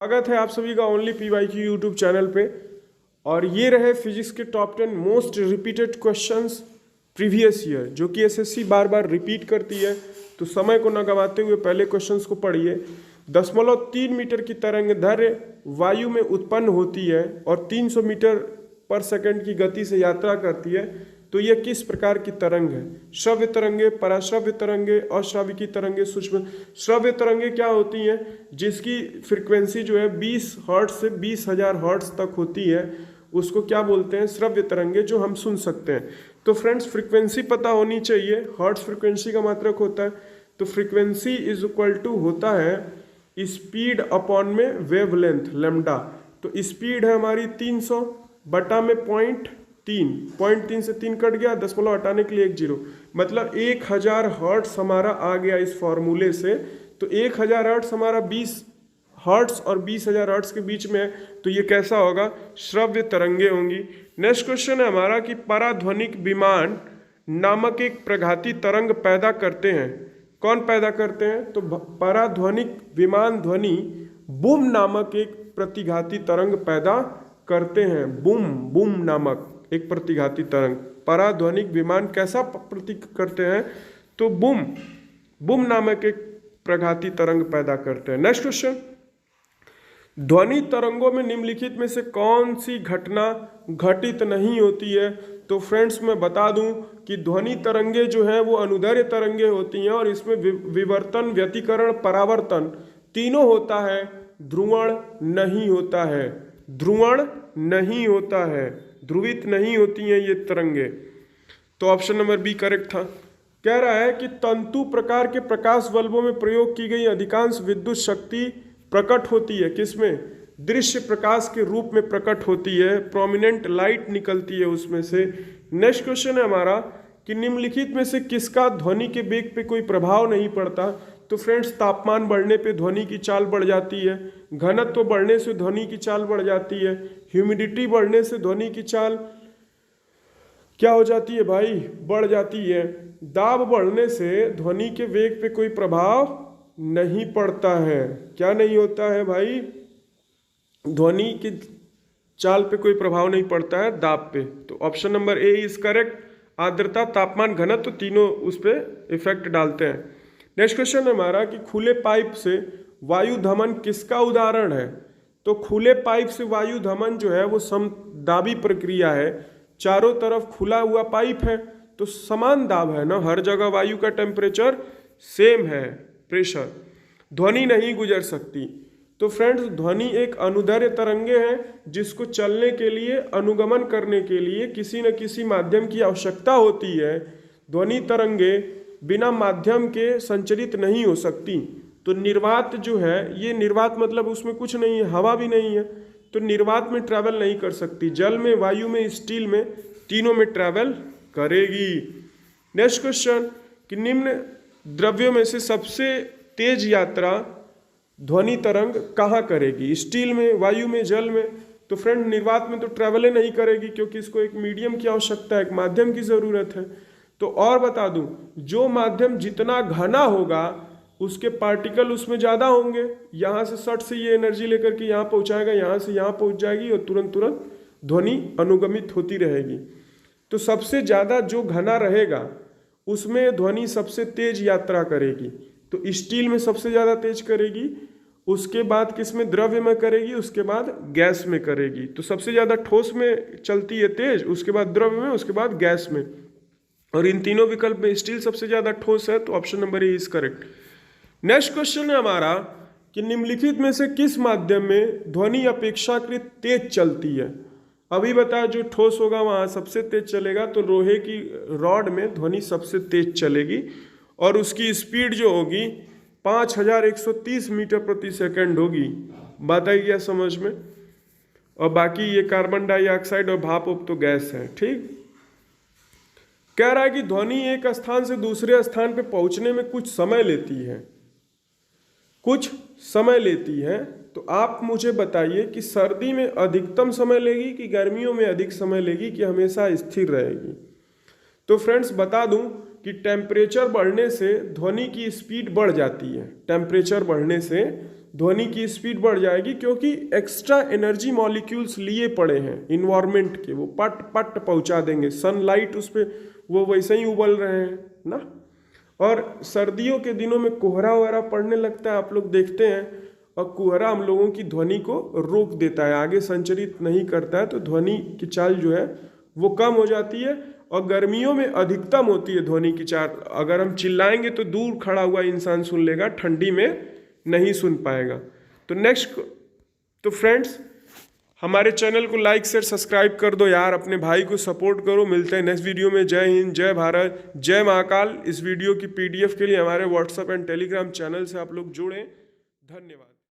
स्वागत है आप सभी का ओनली PYQ यूट्यूब चैनल पे। और ये रहे फिजिक्स के top 10 most repeated questions previous year, जो कि एसएससी बार बार रिपीट करती है। तो समय को न गंवाते हुए पहले क्वेश्चंस को पढ़िए। 0.3 मीटर की तरंग दैर्घ्य वायु में उत्पन्न होती है और 300 मीटर पर सेकंड की गति से यात्रा करती है, तो यह किस प्रकार की तरंग है? श्रव्य तरंगे, पराश्रव्य तरंगे, अश्राविकी तरंगे, सूक्ष्म श्रव्य तरंगे क्या होती हैं? जिसकी फ्रीक्वेंसी जो है 20 हर्ट्ज से 20,000 हर्ट्ज तक होती है, उसको क्या बोलते हैं? श्रव्य तरंगे, जो हम सुन सकते हैं। तो फ्रेंड्स, फ्रीक्वेंसी पता होनी चाहिए। हर्ट्ज फ्रीक्वेंसी का मात्रक होता है, तो फ्रीक्वेंसी इज इक्वल टू होता है स्पीड अपॉन में वेवलेंथ लैम्डा। तो स्पीड है हमारी 300 बटा में 0.3 से 3 कट गया, 10 हटाने के लिए 1 0, मतलब 1000 हर्ट्ज हमारा आ गया इस फॉर्मूले से। तो 1000 हर्ट्ज हमारा 20 हर्ट्ज और 20,000 हर्ट्ज के बीच में है, तो ये कैसा होगा? श्रव्य तरंगे होंगी। नेक्स्ट क्वेश्चन है हमारा कि पराध्वनिक विमान नामक एक प्रघाती तरंग पैदा करते हैं। कौन पैदा करते हैं? तो पराध्वनिक विमान ध्वनि बूम नामक एक प्रतिघाती तरंग पैदा करते हैं। बूम नामक एक प्रतिघाती तरंग पराध्वनिक विमान कैसा प्रति करते हैं? तो बूम नामक एक प्रघाती तरंग पैदा करते हैं। नेक्स्ट क्वेश्चन, ध्वनि तरंगों में निम्नलिखित में से कौन सी घटना घटित नहीं होती है? तो फ्रेंड्स, मैं बता दूं कि ध्वनि तरंगे जो हैं वो अनुदैर्घ्य तरंगे होती हैं और इसमें विवर्तन, व्यतिकरण, परावर्तन तीनों होता है, ध्रुवण नहीं होता है। ध्रुवण नहीं होता है, ध्रुवित नहीं होती हैं ये तरंगे। तो ऑप्शन नंबर बी करेक्ट था। कह रहा है कि तंतु प्रकार के प्रकाश बल्बों में प्रयोग की गई अधिकांश विद्युत शक्ति प्रकट होती है किसमें? दृश्य प्रकाश के रूप में प्रकट होती है, प्रोमिनेंट लाइट निकलती है उसमें से। नेक्स्ट क्वेश्चन है हमारा कि निम्नलिखित में से किसका ध्वनि के वेग पे कोई प्रभाव नहीं पड़ता? तो फ्रेंड्स, तापमान बढ़ने पे ध्वनि की चाल बढ़ जाती है, घनत्व बढ़ने से ध्वनि की चाल बढ़ जाती है, ह्यूमिडिटी बढ़ने से ध्वनि की चाल क्या हो जाती है भाई? बढ़ जाती है। दाब बढ़ने से ध्वनि के वेग पे कोई प्रभाव नहीं पड़ता है। क्या नहीं होता है भाई? ध्वनि की चाल पे कोई प्रभाव नहीं पड़ता है, दाब पे। तो option number A is correct. आर्द्रता, तापमान, घनत्व तीनों उस पर इफेक्ट डालते हैं। नेक्स्ट क्वेश्चन है हमारा कि खुले पाइप से वायु धमन किसका उदाहरण है? तो खुले पाइप से वायु धमन जो है वो समदाबी प्रक्रिया है। चारों तरफ खुला हुआ पाइप है तो समान दाब है ना, हर जगह वायु का टेम्परेचर सेम है, प्रेशर। ध्वनि नहीं गुजर सकती। तो फ्रेंड्स, ध्वनि एक अनुदैर्घ्य तरंगे है जिसको चलने के लिए, अनुगमन करने के लिए किसी न किसी माध्यम की आवश्यकता होती है। ध्वनि तरंगे बिना माध्यम के संचरित नहीं हो सकती। तो निर्वात जो है, ये निर्वात मतलब उसमें कुछ नहीं है, हवा भी नहीं है, तो निर्वात में ट्रैवल नहीं कर सकती। जल में, वायु में, स्टील में, तीनों में ट्रैवल करेगी। नेक्स्ट क्वेश्चन कि निम्न द्रव्यों में से सबसे तेज यात्रा ध्वनि तरंग कहाँ करेगी? स्टील में, वायु में, जल में? तो फ्रेंड, निर्वात में तो ट्रैवल ही नहीं करेगी क्योंकि इसको एक मीडियम की आवश्यकता है, एक माध्यम की जरूरत है। तो और बता दूं, जो माध्यम जितना घना होगा उसके पार्टिकल उसमें ज़्यादा होंगे। यहाँ से सट से ये एनर्जी लेकर के यहाँ पहुँचाएगा, यहाँ से यहाँ पहुँच जाएगी और तुरंत तुरंत ध्वनि अनुगमित होती रहेगी। तो सबसे ज़्यादा जो घना रहेगा उसमें ध्वनि सबसे तेज यात्रा करेगी। तो स्टील में सबसे ज़्यादा तेज करेगी, उसके बाद किसमें? द्रव्य में करेगी, उसके बाद गैस में करेगी। तो सबसे ज़्यादा ठोस में चलती है तेज, उसके बाद द्रव्य में, उसके बाद गैस में। और इन तीनों विकल्प में स्टील सबसे ज़्यादा ठोस है, तो option number A is correct. Next question है हमारा कि निम्नलिखित में से किस माध्यम में ध्वनि अपेक्षाकृत तेज चलती है? अभी बताया जो ठोस होगा वहाँ सबसे तेज चलेगा, तो लोहे की रॉड में ध्वनि सबसे तेज चलेगी और उसकी स्पीड जो होगी 5130 मीटर प्रति सेकंड होगी। बात आई क्या समझ में? और बाकी ये कार्बन डाइऑक्साइड और भाप तो गैस है। ठीक, कह रहा है कि ध्वनि एक स्थान से दूसरे स्थान पे पहुंचने में कुछ समय लेती है, कुछ समय लेती है। तो आप मुझे बताइए कि सर्दी में अधिकतम समय लेगी कि गर्मियों में अधिक समय लेगी कि हमेशा स्थिर रहेगी? तो फ्रेंड्स, बता दूं कि टेम्परेचर बढ़ने से ध्वनि की स्पीड बढ़ जाती है। टेम्परेचर बढ़ने से ध्वनि की स्पीड बढ़ जाएगी, क्योंकि एक्स्ट्रा एनर्जी मॉलिक्यूल्स लिए पड़े हैं इन्वायरमेंट के, वो पट पट पहुंचा देंगे। सनलाइट उस पर वो वैसे ही उबल रहे हैं ना। और सर्दियों के दिनों में कोहरा वगैरह पड़ने लगता है, आप लोग देखते हैं, और कोहरा हम लोगों की ध्वनि को रोक देता है, आगे संचरित नहीं करता है, तो ध्वनि की चाल जो है वो कम हो जाती है। और गर्मियों में अधिकतम होती है ध्वनि की चाल। अगर हम चिल्लाएंगे तो दूर खड़ा हुआ इंसान सुन लेगा, ठंडी में नहीं सुन पाएगा। तो फ्रेंड्स, हमारे चैनल को लाइक शेयर सब्सक्राइब कर दो यार, अपने भाई को सपोर्ट करो। मिलते हैं नेक्स्ट वीडियो में। जय हिंद, जय भारत, जय महाकाल। इस वीडियो की PDF के लिए हमारे व्हाट्सएप एंड टेलीग्राम चैनल से आप लोग जुड़ें। धन्यवाद।